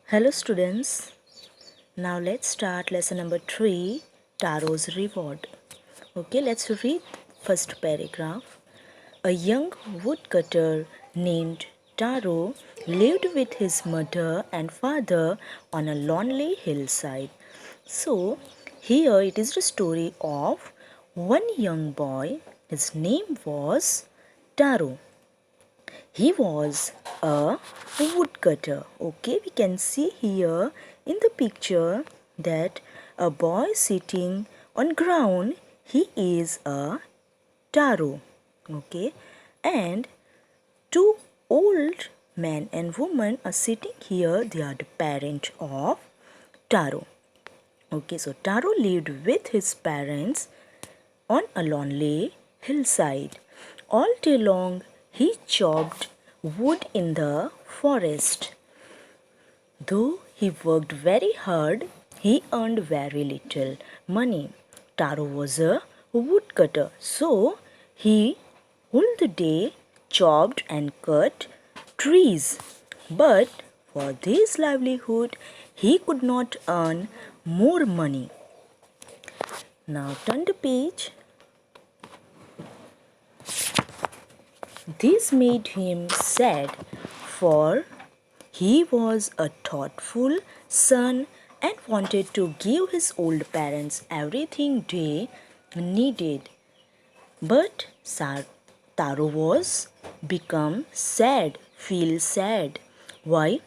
Hello students, now let's start lesson number 3, Taro's Reward. Okay, let's read first paragraph. A young woodcutter named Taro lived with his mother and father on a lonely hillside. So, here it is the story of one young boy. His name was Taro. He was a woodcutter. Okay, we can see here in the picture that a boy sitting on ground, he is a taro. Okay, and two old men and women are sitting here. They are the parent of Taro. Okay, so Taro lived with his parents on a lonely hillside. All day long, he chopped wood in the forest. Though he worked very hard, he earned very little money. Taro was a woodcutter, so he all the day chopped and cut trees. But for this livelihood, he could not earn more money. Now turn the page. This made him sad, for he was a thoughtful son and wanted to give his old parents everything they needed. But Taro was become sad, feel sad. Why?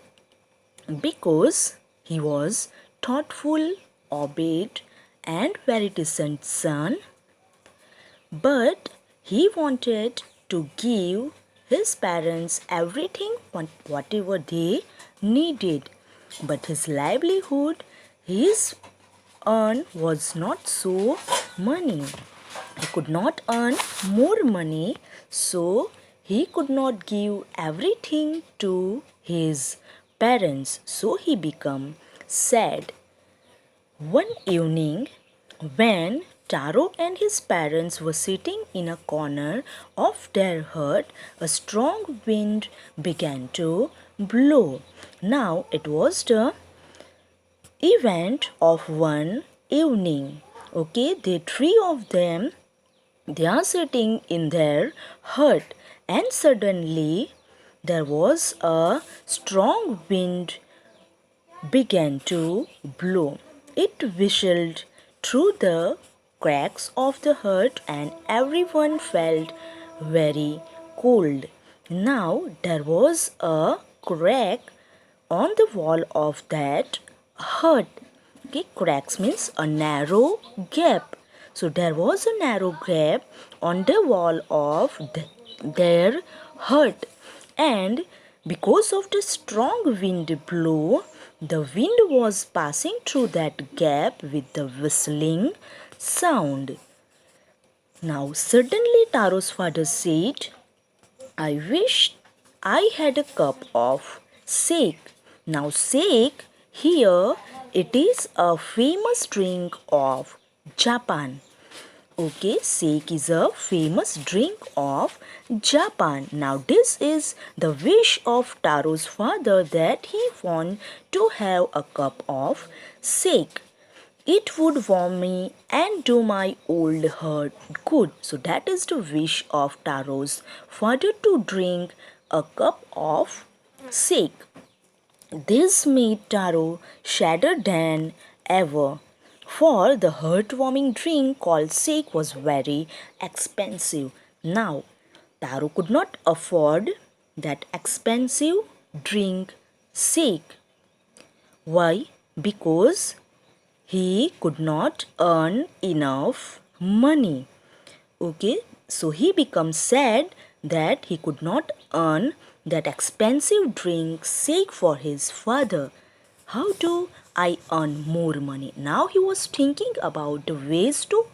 Because he was thoughtful, obeyed, and very decent son, but he wanted to give his parents everything, whatever they needed. But his livelihood, his earn was not so money. He could not earn more money, so he could not give everything to his parents. So he became sad. One evening, when Taro and his parents were sitting in a corner of their hut, a strong wind began to blow. Now it was the event of one evening. Okay, the three of them, they are sitting in their hut, and suddenly there was a strong wind began to blow. It whistled through the cracks of the hut, and everyone felt very cold. Now there was a crack on the wall of that hut. Okay, cracks means a narrow gap. So there was a narrow gap on the wall of their hut, and because of the strong wind blow, the wind was passing through that gap with the whistling sound. Now suddenly Taro's father said, I wish I had a cup of sake. Now sake here, it is a famous drink of Japan. Okay, sake is a famous drink of Japan. Now this is the wish of Taro's father, that he want to have a cup of sake. It would warm me and do my old heart good. So that is the wish of Taro's father, to drink a cup of sake. This made Taro sadder than ever, for the heart-warming drink called sake was very expensive. Now, Taro could not afford that expensive drink sake. Why? Because he could not earn enough money. Okay, so he becomes sad that he could not earn that expensive drink sake for his father. How do I earn more money? Now he was thinking about the ways to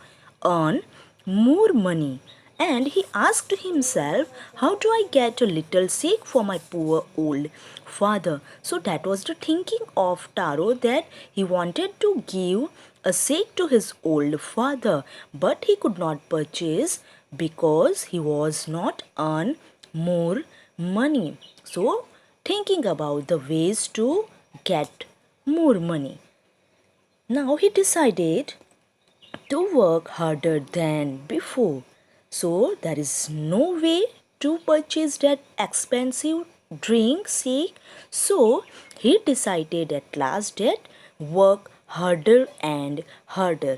earn more money, and he asked himself, how do I get a little sake for my poor old father? So that was the thinking of Taro, that he wanted to give a sake to his old father, but he could not purchase because he was not earn more money. So thinking about the ways to get more money. Now he decided to work harder than before. So there is no way to purchase that expensive drink shake. So he decided at last that work harder and harder.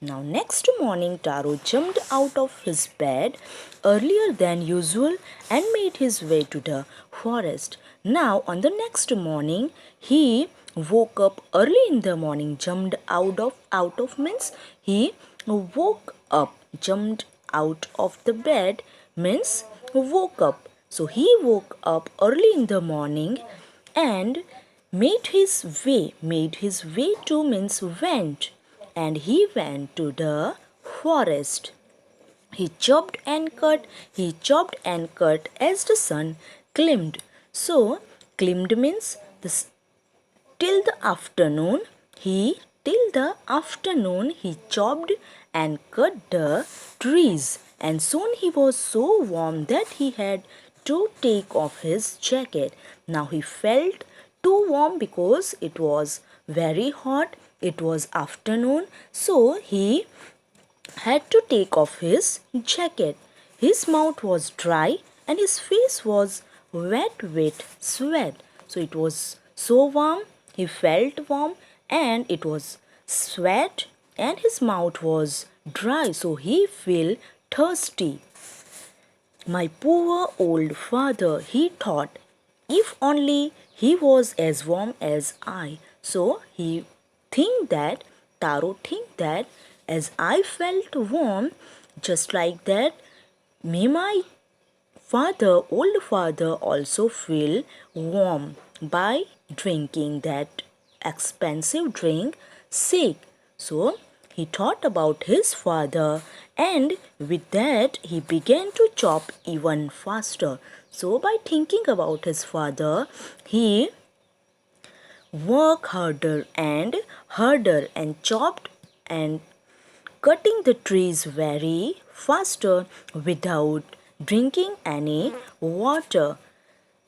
Now next morning Taro jumped out of his bed earlier than usual and made his way to the forest. Now on the next morning he woke up early in the morning, jumped out of means he woke up, jumped out of the bed means woke up. So he woke up early in the morning and made his way to means went, and he went to the forest. He chopped and cut as the sun climbed. So climbed means till the afternoon he chopped and cut the trees, and soon he was so warm that he had to take off his jacket. Now he felt too warm because it was very hot. It was afternoon, so he had to take off his jacket. His mouth was dry and his face was wet with sweat. So it was so warm, he felt warm, and it was sweat, and his mouth was dry, so he felt thirsty. My poor old father, he thought, if only he was as warm as I. So Taro think that as I felt warm, just like that, may my old father also feel warm by drinking that expensive drink, shake. So he thought about his father, and with that he began to chop even faster. So by thinking about his father, he worked harder and chopped and cutting the trees very faster without drinking any water.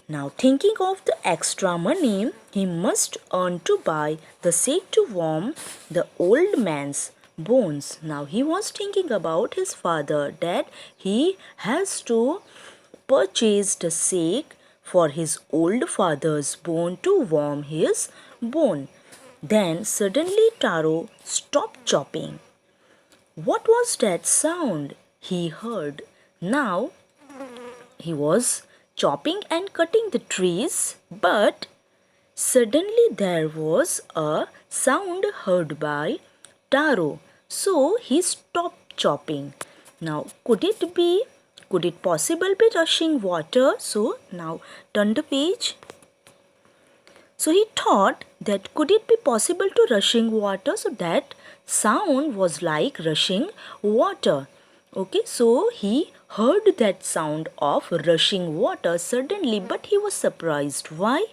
Now, thinking of the extra money he must earn to buy the shake to warm the old man's bones. Now, he was thinking about his father that he has to purchase the shake for his old father's bone to warm his bone. Then suddenly Taro stopped chopping. What was that sound he heard? Now he was chopping and cutting the trees, but suddenly there was a sound heard by Taro. So he stopped chopping. Now could it possible be rushing water? So now turn the page. So he thought that could it be possible to rushing water? So that sound was like rushing water. Okay, so he heard that sound of rushing water suddenly, but he was surprised. Why?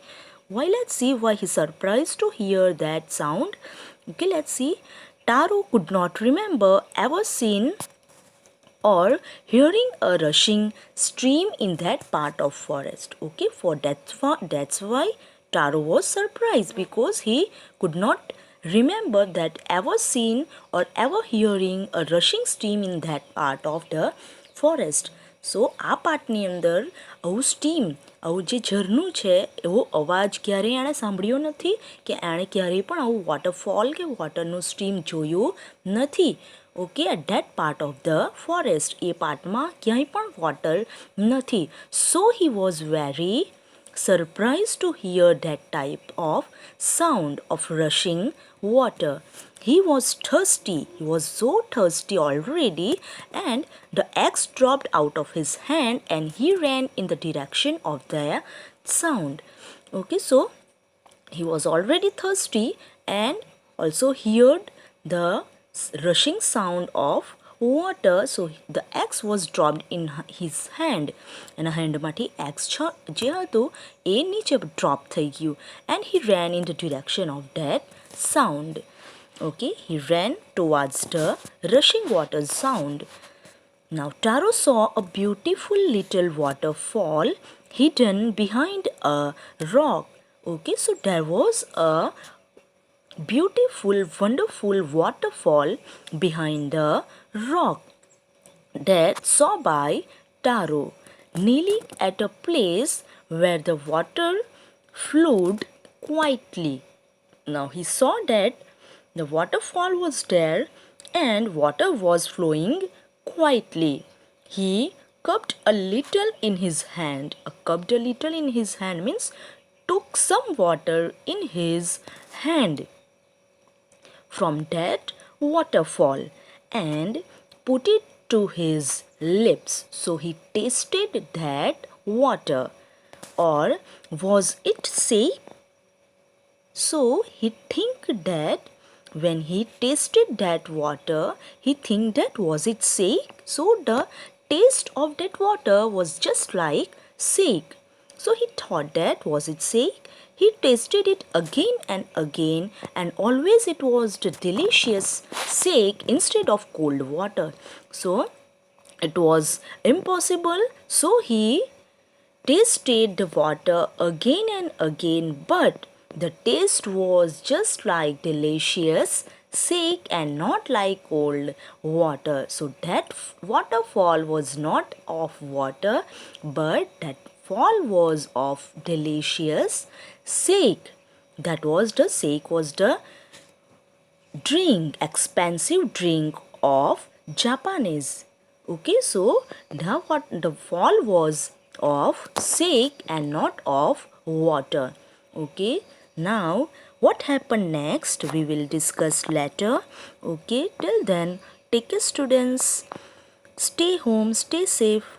Why? Let's see why he's surprised to hear that sound. Okay, let's see. Taro could not remember ever seen or hearing a rushing stream in that part of forest. Okay, that's why Taro was surprised, because he could not remember that ever seen or ever hearing a rushing stream in that part of the forest. સો આ પાર્ટની અંદર આવું steam, આવું જે ઝરણું છે એવો અવાજ ક્યારેય એણે સાંભળ્યો નથી, કે એણે ક્યારેય પણ આવું વોટરફોલ કે વોટરનું સ્ટ્રીમ જોયું નથી. Okay, at that part of the forest, એ પાર્ટમાં ક્યાંય પણ વોટર નથી. So he was very surprised to hear that type of sound of rushing water. He was thirsty. He was so thirsty already, and the axe dropped out of his hand and he ran in the direction of the sound. Okay, so he was already thirsty and also heard the rushing sound of water. So the axe was dropped in his hand, and handમાંથી axe જે હતું એ નીચે drop થઈ ગયું, and he ran in the direction of that sound. Okay, he ran towards the rushing water sound. Now Taro saw a beautiful little waterfall hidden behind a rock. Okay, so there was a beautiful, wonderful waterfall behind the rock that saw by Taro, kneeling at a place where the water flowed quietly. Now he saw that the waterfall was there and water was flowing quietly. He cupped a little in his hand. Cupped a little in his hand means took some water in his hand from that waterfall and put it to his lips. So he tasted that water. Or was it safe? So he think that when he tasted that water, he think that was it sick? So the taste of that water was just like sick. So he thought that was it sick? He tasted it again and always it was the delicious sick instead of cold water. So it was impossible. So he tasted the water again and again, but the taste was just like delicious sick and not like cold water. So that waterfall was not of water, but that fall was of delicious sick. That was the sick was the drink, expensive drink of Japanese. Okay, so the fall was of sake and not of water. Okay, now what happened next we will discuss later. Okay, till then, take care, students. Stay home, stay safe.